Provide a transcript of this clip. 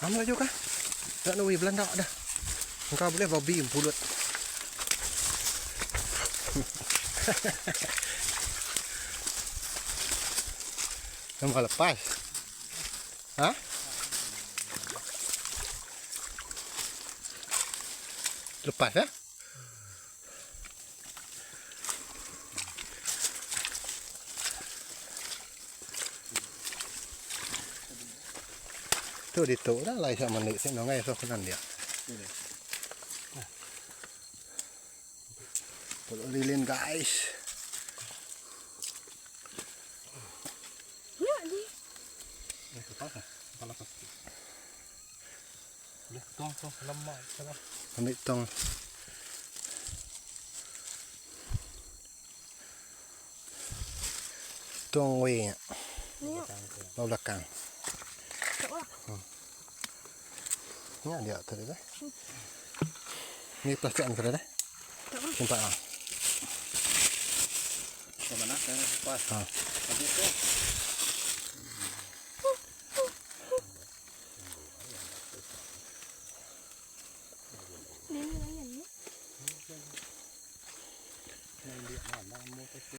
Ambil juga. Tak nak Belanda dah. Engkau boleh babi pulut. Nampak lepas. Ha? Lepas ya? Tu dito dah lai sa manik sa ngai so kanan dia. Pulau lilin guys. Ya ni. Tong lama sangat. Ambil tong. Tong wei. Ni. Bawah belakang. Tak. Ni dia tadi dah. Ni plastik ni dah. Nampak ah. Ke mana? Saya pas. Ha. Habis tu. Ni layan ni. Yang dia mana mau